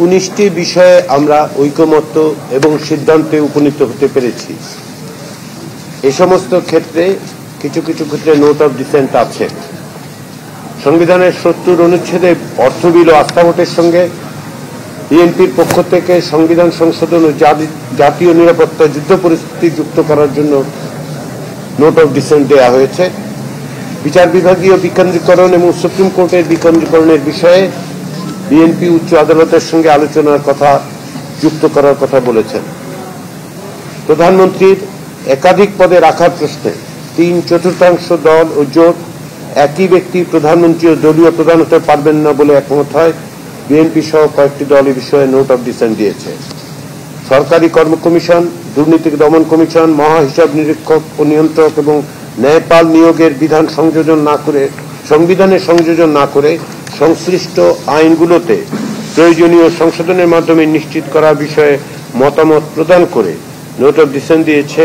19টি বিষয়ে আমরা ঐকমত্য এবং সিদ্ধান্তে উপনীত হতে পেরেছি। এই সমস্ত ক্ষেত্রে কিছু কিছু ক্ষেত্রে নোট অফ ডিসেন্ট আছে। সংবিধানের 70 অনুচ্ছেদে অর্থ বিল ও আস্থা ভোটের সঙ্গে বিএনপির পক্ষ থেকে সংবিধান সংশোধন ও জাতীয় নিরাপত্তা যুদ্ধ পরিস্থিতি যুক্ত করার জন্য নোট অফ ডিসেন্ট দেওয়া হয়েছে। বিচার বিভাগীয় বিকেন্দ্রীকরণ এবং সুপ্রিম কোর্টের বিকেন্দ্রীকরণের বিষয়ে বিএনপি উচ্চ আদালতের সঙ্গে আলোচনার কথা যুক্ত করার কথা বলেছেন। প্রধানমন্ত্রীর একাধিক পদে রাখার প্রশ্নে 3/4 দল ও জোট একই ব্যক্তি প্রধানমন্ত্রী ও দলীয় প্রধান হতে পারবেন না বলে একমত হয়। বিএনপি সহ কয়েকটি দল এই বিষয়ে নোট অফ ডিসেন্ট দিয়েছে। সরকারি কর্ম কমিশন, দুর্নীতি দমন কমিশন, মহা হিসাব নিরীক্ষক ও নিয়ন্ত্রক এবং ন্যায়পাল নিয়োগের বিধান সংযোজন না করে সংবিধানে সংযোজন না করে সংশ্লিষ্ট আইনগুলোতে প্রয়োজনীয় সংশোধনের মাধ্যমে নিশ্চিত করার বিষয়ে মতামত প্রদান করে নোট অফ ডিসেন্ট দিয়েছে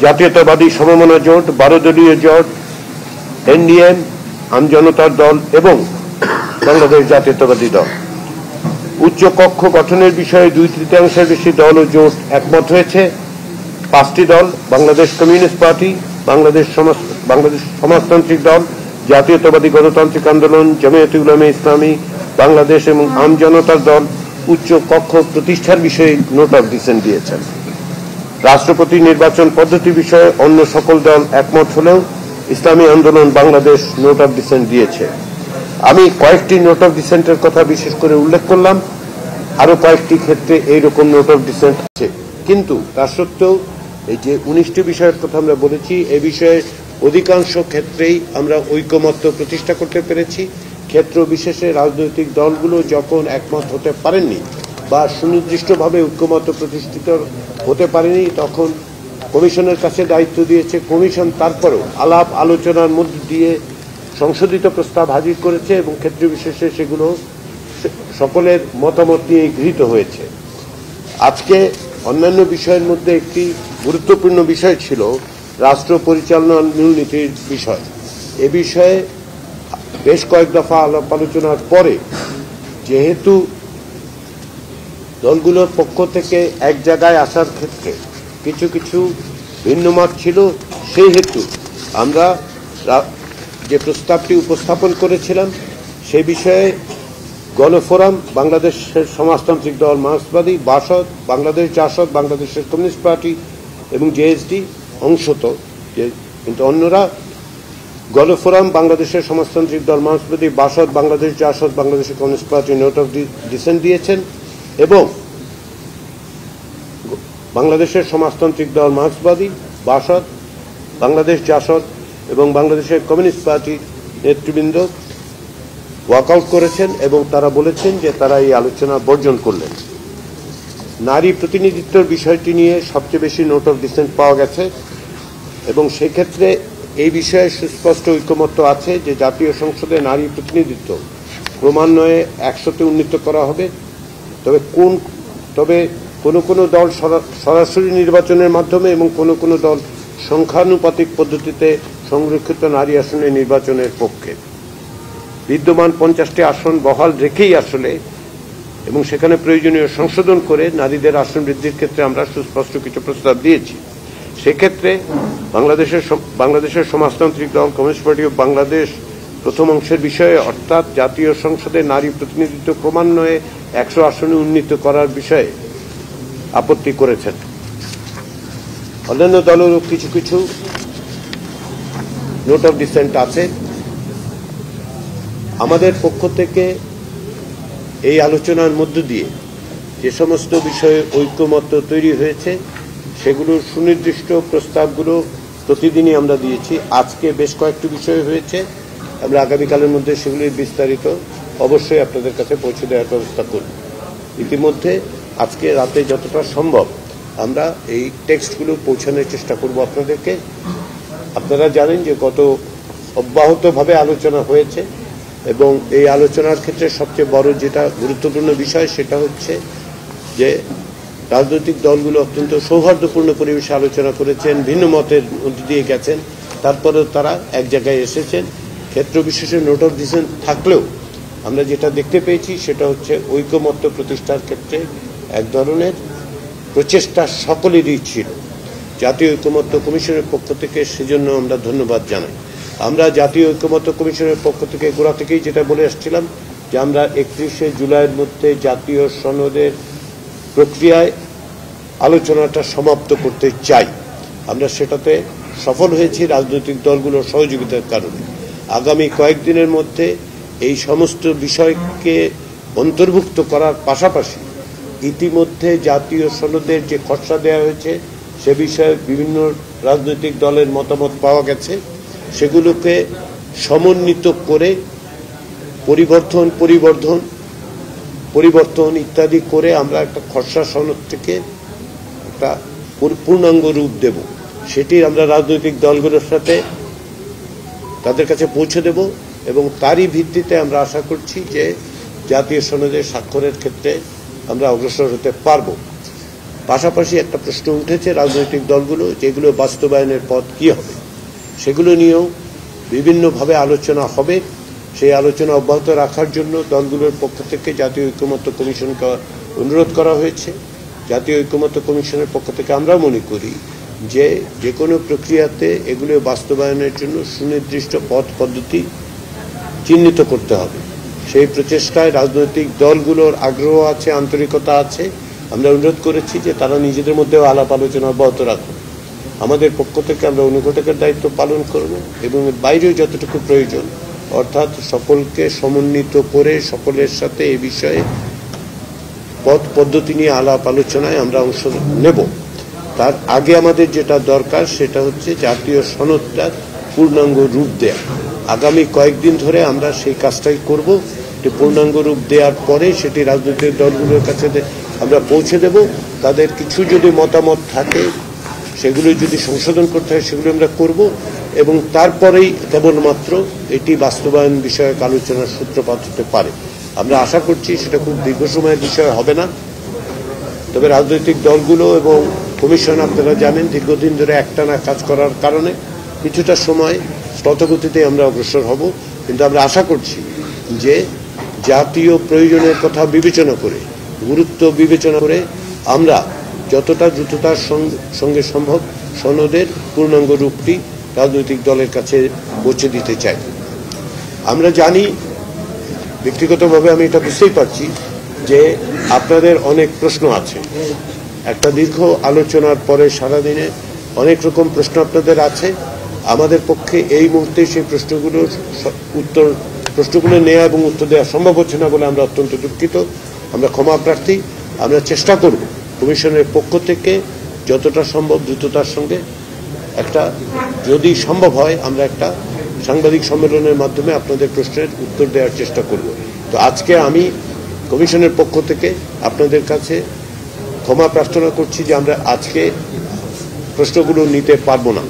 জাতীয়তাবাদী সমমনা জোট, 12 দলীয় জোট, এনডিএম, আমজনতার দল এবং বাংলাদেশ জাতীয়তাবাদী দল। উচ্চ কক্ষ গঠনের বিষয়ে 2/3 বেশি দল ও জোট একমত হয়েছে। 5টি দল, বাংলাদেশ কমিউনিস্ট পার্টি, বাংলাদেশ সমাজতান্ত্রিক দল, জাতীয়তাবাদী গণতান্ত্রিক আন্দোলন, জামিয়াতে উলামা ইসলামী বাংলাদেশ এবং আমজনতার দল উচ্চ কক্ষ প্রতিষ্ঠার বিষয়ে নোট অফ ডিসেন্ট দিয়েছেন। রাষ্ট্রপতি নির্বাচন পদ্ধতি বিষয়ে অন্য সকল দল একমত হলেও ইসলামী আন্দোলন বাংলাদেশ নোট অফ ডিসেন্ট দিয়েছে। আমি কয়েকটি নোট অফ ডিসেন্টের কথা বিশেষ করে উল্লেখ করলাম। আরো কয়েকটি ক্ষেত্রে এইরকম নোট অফ ডিসেন্ট আছে, কিন্তু তা সত্ত্বেও এই যে 19টি বিষয়ের কথা আমরা বলেছি, এ বিষয়ে অধিকাংশ ক্ষেত্রেই আমরা ঐকমত্য প্রতিষ্ঠা করতে পেরেছি। ক্ষেত্র বিশেষে রাজনৈতিক দলগুলো যখন একমত হতে পারেননি বা সুনির্দিষ্টভাবে ঐকমত্য প্রতিষ্ঠিত হতে পারেনি, তখন কমিশনের কাছে দায়িত্ব দিয়েছে। কমিশন তারপরেও আলাপ আলোচনার মধ্য দিয়ে সংশোধিত প্রস্তাব হাজির করেছে এবং ক্ষেত্র বিশেষে সেগুলো সকলের মতামত নিয়ে গৃহীত হয়েছে। আজকে অন্যান্য বিষয়ের মধ্যে একটি গুরুত্বপূর্ণ বিষয় ছিল রাষ্ট্র পরিচালনার মূলনীতির বিষয়। এ বিষয়ে বেশ কয়েক দফা আলাপ আলোচনার পরে যেহেতু দলগুলোর পক্ষ থেকে এক জায়গায় আসার ক্ষেত্রে কিছু কিছু ভিন্নমত ছিল, সেই হেতু আমরা যে প্রস্তাবটি উপস্থাপন করেছিলাম সে বিষয়ে গণফোরাম, বাংলাদেশের সমাজতান্ত্রিক দল মার্ক্সবাদী, বাসদ, বাংলাদেশ জাসদ, বাংলাদেশের কমিউনিস্ট পার্টি এবং জেএসডি অংশত, কিন্তু অন্যরা গণফোরাম, বাংলাদেশের সমাজতান্ত্রিক দল মার্ক্সবাদী, বাসদ, বাংলাদেশ জাসদ, বাংলাদেশের communist party note of dissent দিয়েছেন এবং বাংলাদেশের সমাজতান্ত্রিক দল মার্ক্সবাদী, বাসদ, বাংলাদেশ জাসদ এবং বাংলাদেশের কমিউনিস্ট পার্টি নেতৃবৃন্দ ওয়াকআউট করেছেন এবং তারা বলেছেন যে তারা এই আলোচনা বর্জন করলেন। নারী প্রতিনিধিত্বের বিষয়টি নিয়ে সবচেয়ে বেশি নোট অফ ডিসেন্ট পাওয়া গেছে এবং সেক্ষেত্রে এই বিষয়ে সুস্পষ্ট ঐকমত্য আছে যে জাতীয় সংসদে নারী প্রতিনিধিত্ব ক্রমান্বয়ে 100তে উন্নীত করা হবে। তবে কোন দল সরাসরি নির্বাচনের মাধ্যমে এবং কোন দল সংখ্যানুপাতিক পদ্ধতিতে সংরক্ষিত নারী আসনে নির্বাচনের পক্ষে। বিদ্যমান 50টি আসন বহাল রেখেই আসলে এবং সেখানে প্রয়োজনীয় সংশোধন করে নারীদের আসন বৃদ্ধির ক্ষেত্রে আমরা সুস্পষ্ট কিছু প্রস্তাব দিয়েছি। সেক্ষেত্রে বাংলাদেশের সমাজতান্ত্রিক দল, কমিউনিস্ট পার্টি ও বাংলাদেশ প্রথম অংশের বিষয়ে অর্থাৎ জাতীয় সংসদে নারী প্রতিনিধিত্ব ক্রমান্বয়ে 100 আসনে উন্নীত করার বিষয়ে আপত্তি করেছেন। অন্যান্য দলেরও কিছু কিছু নোট অফ ডিসেন্ট আছে। আমাদের পক্ষ থেকে এই আলোচনার মধ্য দিয়ে যে সমস্ত বিষয়ে ঐকমত্য তৈরি হয়েছে সেগুলোর সুনির্দিষ্ট প্রস্তাবগুলো প্রতিদিনই আমরা দিয়েছি। আজকে বেশ কয়েকটি বিষয় হয়েছে, আমরা আগামীকালের মধ্যে সেগুলির বিস্তারিত অবশ্যই আপনাদের কাছে পৌঁছে দেওয়ার ব্যবস্থা করব। ইতিমধ্যে আজকে রাতে যতটা সম্ভব আমরা এই টেক্সটগুলো পৌঁছানোর চেষ্টা করব আপনাদেরকে। আপনারা জানেন যে গত অব্যাহতভাবে আলোচনা হয়েছে এবং এই আলোচনার ক্ষেত্রে সবচেয়ে বড় যেটা গুরুত্বপূর্ণ বিষয় সেটা হচ্ছে যে রাজনৈতিক দলগুলো অত্যন্ত সৌহার্দ্যপূর্ণ পরিবেশে আলোচনা করেছেন, ভিন্ন মতের মধ্যে দিয়ে গেছেন, তারপরেও তারা এক জায়গায় এসেছেন। ক্ষেত্র বিশেষে নোট অফ ডিসেন্ট থাকলেও আমরা যেটা দেখতে পেয়েছি সেটা হচ্ছে ঐকমত্য প্রতিষ্ঠার ক্ষেত্রে এক ধরনের প্রচেষ্টা সকলেরই ছিল। জাতীয় ঐকমত্য কমিশনের পক্ষ থেকে সেজন্য আমরা ধন্যবাদ জানাই। আমরা জাতীয় ঐকমত্য কমিশনের পক্ষ থেকে গোড়া থেকেই যেটা বলে আসছিলাম যে আমরা 31শে জুলাইয়ের মধ্যে জাতীয় সনদের প্রক্রিয়ায় আলোচনাটা সমাপ্ত করতে চাই। আমরা সেটাতে সফল হয়েছি রাজনৈতিক দলগুলোর সহযোগিতার কারণে। আগামী কয়েকদিনের মধ্যে এই সমস্ত বিষয়কে অন্তর্ভুক্ত করার পাশাপাশি ইতিমধ্যে জাতীয় সনদের যে খসড়া দেওয়া হয়েছে সে বিষয়ে বিভিন্ন রাজনৈতিক দলের মতামত পাওয়া গেছে, সেগুলোকে সমন্বিত করে পরিবর্তন ইত্যাদি করে আমরা একটা খসড়া সনদ থেকে একটা পূর্ণাঙ্গ রূপ দেব। সেটি আমরা রাজনৈতিক দলগুলোর সাথে তাদের কাছে পৌঁছে দেব এবং তারই ভিত্তিতে আমরা আশা করছি যে জাতীয় সনদে স্বাক্ষরের ক্ষেত্রে আমরা অগ্রসর হতে পারব। পাশাপাশি একটা প্রশ্ন উঠেছে রাজনৈতিক দলগুলো যেগুলো বাস্তবায়নের পথ কি হবে, সেগুলো নিয়েও বিভিন্নভাবে আলোচনা হবে। সেই আলোচনা অব্যাহত রাখার জন্য দলগুলোর পক্ষ থেকে জাতীয় ঐকমত্য কমিশনকে অনুরোধ করা হয়েছে। জাতীয় ঐকমত্য কমিশনের পক্ষ থেকে আমরা মনে করি যে কোনো প্রক্রিয়াতে এগুলো বাস্তবায়নের জন্য সুনির্দিষ্ট পথ পদ্ধতি চিহ্নিত করতে হবে। সেই প্রচেষ্টায় রাজনৈতিক দলগুলোর আগ্রহ আছে, আন্তরিকতা আছে। আমরা অনুরোধ করেছি যে তারা নিজেদের মধ্যেও আলাপ আলোচনা অব্যাহত রাখুন। আমাদের পক্ষ থেকে আমরা অনুঘটকের দায়িত্ব পালন করব এবং বাইরেও যতটুকু প্রয়োজন, অর্থাৎ সকলকে সমন্বিত করে সকলের সাথে এ বিষয়ে পথ পদ্ধতি নিয়ে আলাপ আলোচনায় আমরা অংশ নেব। তার আগে আমাদের যেটা দরকার সেটা হচ্ছে জাতীয় সনদটার পূর্ণাঙ্গ রূপ দেয়া। আগামী কয়েকদিন ধরে আমরা সেই কাজটাই করব। পূর্ণাঙ্গ রূপ দেওয়ার পরে সেটি রাজনৈতিক দলগুলোর কাছে আমরা পৌঁছে দেব। তাদের কিছু যদি মতামত থাকে সেগুলো যদি সংশোধন করতে হয় সেগুলো আমরা করব এবং তারপরেই কেবলমাত্র এটি বাস্তবায়ন বিষয়ক আলোচনার সূত্রপাত হতে পারে। আমরা আশা করছি সেটা খুব দীর্ঘ সময়ের বিষয় হবে না। তবে রাজনৈতিক দলগুলো এবং কমিশন আপনারা জানেন দীর্ঘদিন ধরে একটানা কাজ করার কারণে কিছুটা সময় দ্রুতগতিতে আমরা অগ্রসর হব। কিন্তু আমরা আশা করছি যে জাতীয় প্রয়োজনের কথা বিবেচনা করে, গুরুত্ব বিবেচনা করে আমরা যতটা দ্রুততার সঙ্গে সম্ভব সনদের পূর্ণাঙ্গ রূপটি রাজনৈতিক দলের কাছে পৌঁছে দিতে চাই। আমরা জানি, ব্যক্তিগতভাবে আমি এটা বুঝতেই পারছি যে আপনাদের অনেক প্রশ্ন আছে। একটা দীর্ঘ আলোচনার পরে সারাদিনে অনেক রকম প্রশ্ন আপনাদের আছে। আমাদের পক্ষে এই মুহূর্তে সেই প্রশ্নগুলো নেওয়া এবং উত্তর দেওয়া সম্ভব হচ্ছে না বলে আমরা অত্যন্ত দুঃখিত। আমরা ক্ষমা প্রার্থী। আমরা চেষ্টা করব কমিশনের পক্ষ থেকে যতটা সম্ভব দ্রুততার সঙ্গে একটা, যদি সম্ভব হয় আমরা একটা সাংবাদিক সম্মেলনের মাধ্যমে আপনাদের প্রশ্নের উত্তর দেওয়ার চেষ্টা করব। তো আজকে আমি কমিশনের পক্ষ থেকে আপনাদের কাছে ক্ষমা প্রার্থনা করছি যে আমরা আজকে প্রশ্নগুলো নিতে পারবো না।